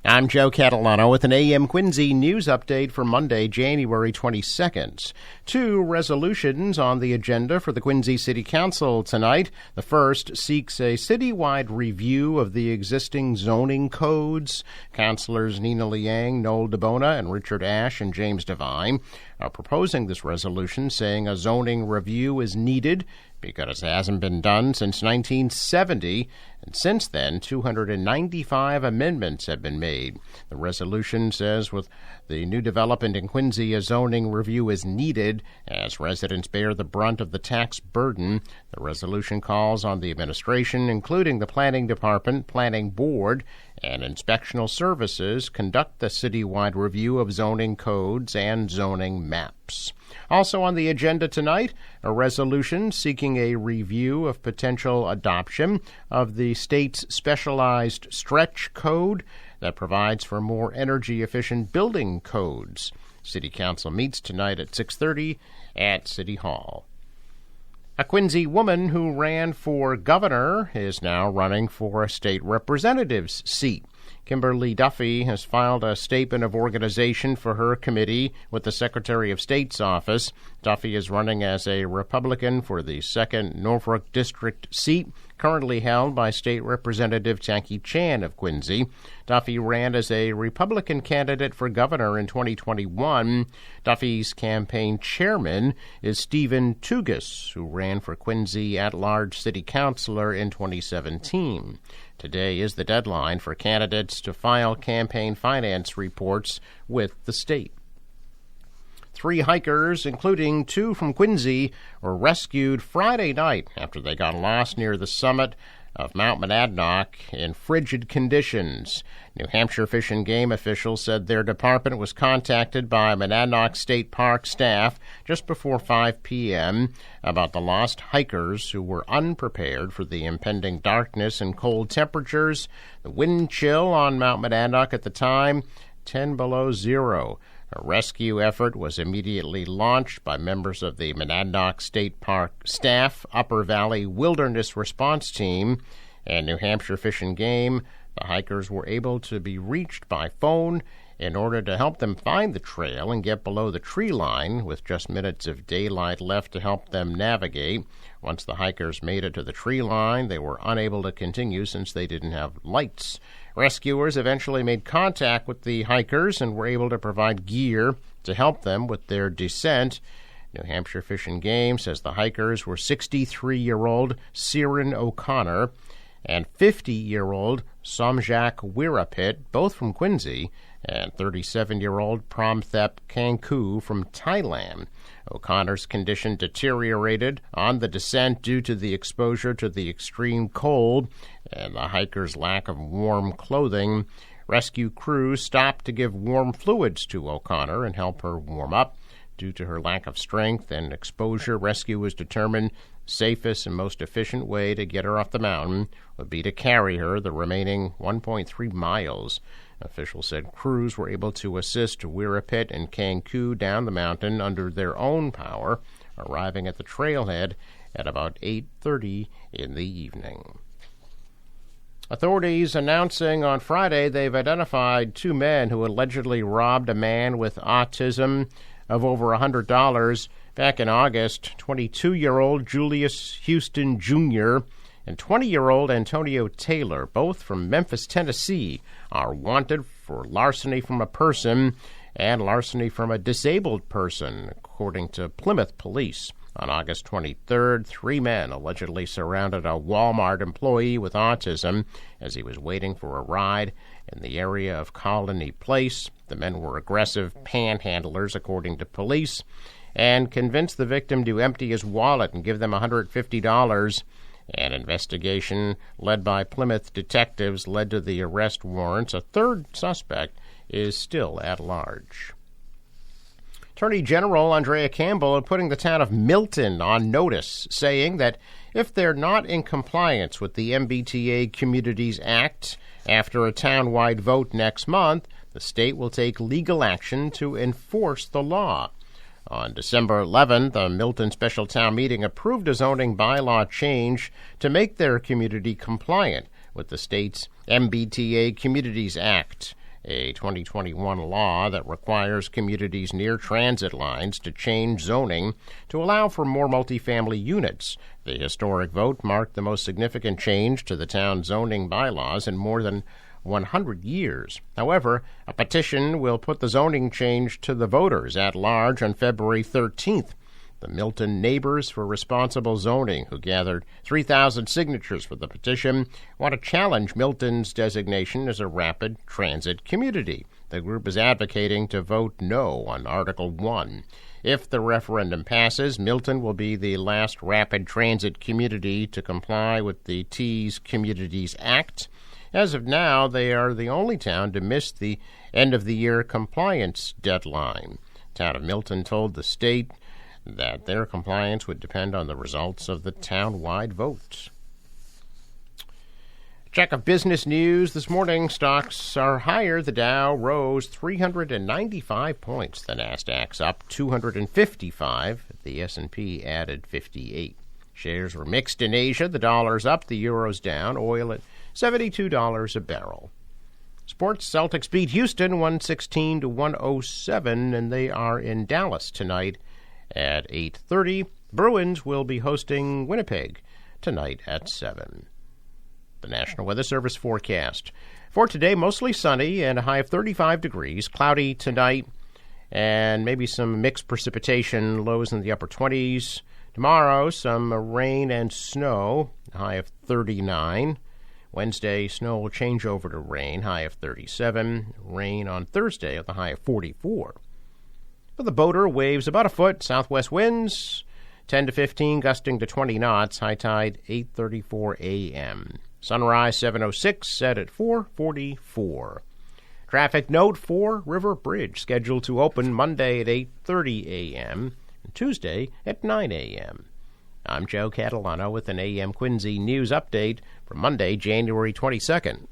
I'm Joe Catalano with an AM Quincy news update for Monday, January 22nd. Two resolutions on the agenda for the Quincy City Council tonight. The first seeks a citywide review of the existing zoning codes. Councilors Nina Liang, Noel DeBona, and Richard Ashe and James Devine are proposing this resolution, saying a zoning review is needed because it hasn't been done since 1970, and since then, 295 amendments have been made. The resolution says with the new development in Quincy, a zoning review is needed as residents bear the brunt of the tax burden. The resolution calls on the administration, including the Planning Department, Planning Board, and Inspectional Services, conduct the citywide review of zoning codes and zoning maps. Also on the agenda tonight, a resolution seeking a review of potential adoption of the state's specialized stretch code that provides for more energy-efficient building codes. City Council meets tonight at 6:30 at City Hall. A Quincy woman who ran for governor is now running for a state representative's seat. Kimberly Duffy has filed a statement of organization for her committee with the Secretary of State's office. Duffy is running as a Republican for the 2nd Norfolk District seat, currently held by State Representative Jackie Chan of Quincy. Duffy ran as a Republican candidate for governor in 2021. Duffy's campaign chairman is Stephen Tugas, who ran for Quincy at-large city councilor in 2017. Today is the deadline for candidates to file campaign finance reports with the state. 3 hikers, including 2 from Quincy, were rescued Friday night after they got lost near the summit of Mount Monadnock in frigid conditions. New Hampshire Fish and Game officials said their department was contacted by Monadnock State Park staff just before 5 p.m. about the lost hikers who were unprepared for the impending darkness and cold temperatures. The wind chill on Mount Monadnock at the time, 10 below zero. A rescue effort was immediately launched by members of the Monadnock State Park staff, Upper Valley Wilderness Response Team, and New Hampshire Fish and Game. The hikers were able to be reached by phone in order to help them find the trail and get below the tree line, with just minutes of daylight left to help them navigate. Once the hikers made it to the tree line, they were unable to continue since they didn't have lights. Rescuers eventually made contact with the hikers and were able to provide gear to help them with their descent. New Hampshire Fish and Game says the hikers were 63-year-old Ciaran O'Connor and 50-year-old Somjak Wirapit, both from Quincy, and 37-year-old Promthep Kangku from Thailand. O'Connor's condition deteriorated on the descent due to the exposure to the extreme cold and the hikers' lack of warm clothing. Rescue crews stopped to give warm fluids to O'Connor and help her warm up. Due to her lack of strength and exposure, rescue was determined the safest and most efficient way to get her off the mountain would be to carry her the remaining 1.3 miles. Officials said crews were able to assist Wirapit and Kangku down the mountain under their own power, arriving at the trailhead at about 8:30 in the evening. Authorities announcing on Friday they've identified 2 men who allegedly robbed a man with autism of over $100 back in August. 22-year-old Julius Houston Jr. and 20-year-old Antonio Taylor, both from Memphis, Tennessee, are wanted for larceny from a person and larceny from a disabled person, according to Plymouth police. On August 23rd, 3 men allegedly surrounded a Walmart employee with autism as he was waiting for a ride in the area of Colony Place. The men were aggressive panhandlers, according to police, and convinced the victim to empty his wallet and give them $150. An investigation led by Plymouth detectives led to the arrest warrants. A third suspect is still at large. Attorney General Andrea Campbell is putting the town of Milton on notice, saying that if they're not in compliance with the MBTA Communities Act after a town-wide vote next month, the state will take legal action to enforce the law. On December 11th, the Milton Special Town Meeting approved a zoning bylaw change to make their community compliant with the state's MBTA Communities Act. a 2021 law that requires communities near transit lines to change zoning to allow for more multifamily units. The historic vote marked the most significant change to the town's zoning bylaws in more than 100 years. However, a petition will put the zoning change to the voters at large on February 13th. The Milton Neighbors for Responsible Zoning, who gathered 3,000 signatures for the petition, want to challenge Milton's designation as a rapid transit community. The group is advocating to vote no on Article 1. If the referendum passes, Milton will be the last rapid transit community to comply with the Tees Communities Act. As of now, they are the only town to miss the end-of-the-year compliance deadline. The town of Milton told the state that their compliance would depend on the results of the town-wide vote. Check of business news this morning. Stocks are higher. The Dow rose 395 points. The Nasdaq's up 255. The S&P added 58. Shares were mixed in Asia. The dollar's up. The euro's down. Oil at $72 a barrel. Sports: Celtics beat Houston 116-107, and they are in Dallas tonight at 8:30. Bruins will be hosting Winnipeg tonight at 7. The National Weather Service forecast. For today, mostly sunny and a high of 35 degrees. Cloudy tonight and maybe some mixed precipitation, lows in the upper 20s. Tomorrow, some rain and snow, a high of 39. Wednesday, snow will change over to rain, high of 37. Rain on Thursday at the high of 44. For the boater, waves about a foot, southwest winds 10 to 15, gusting to 20 knots, high tide 8:34 a.m. Sunrise 7:06, set at 4:44. Traffic note: Fore River Bridge scheduled to open Monday at 8:30 a.m. and Tuesday at 9 a.m. I'm Joe Catalano with an AM Quincy news update for Monday, January 22nd.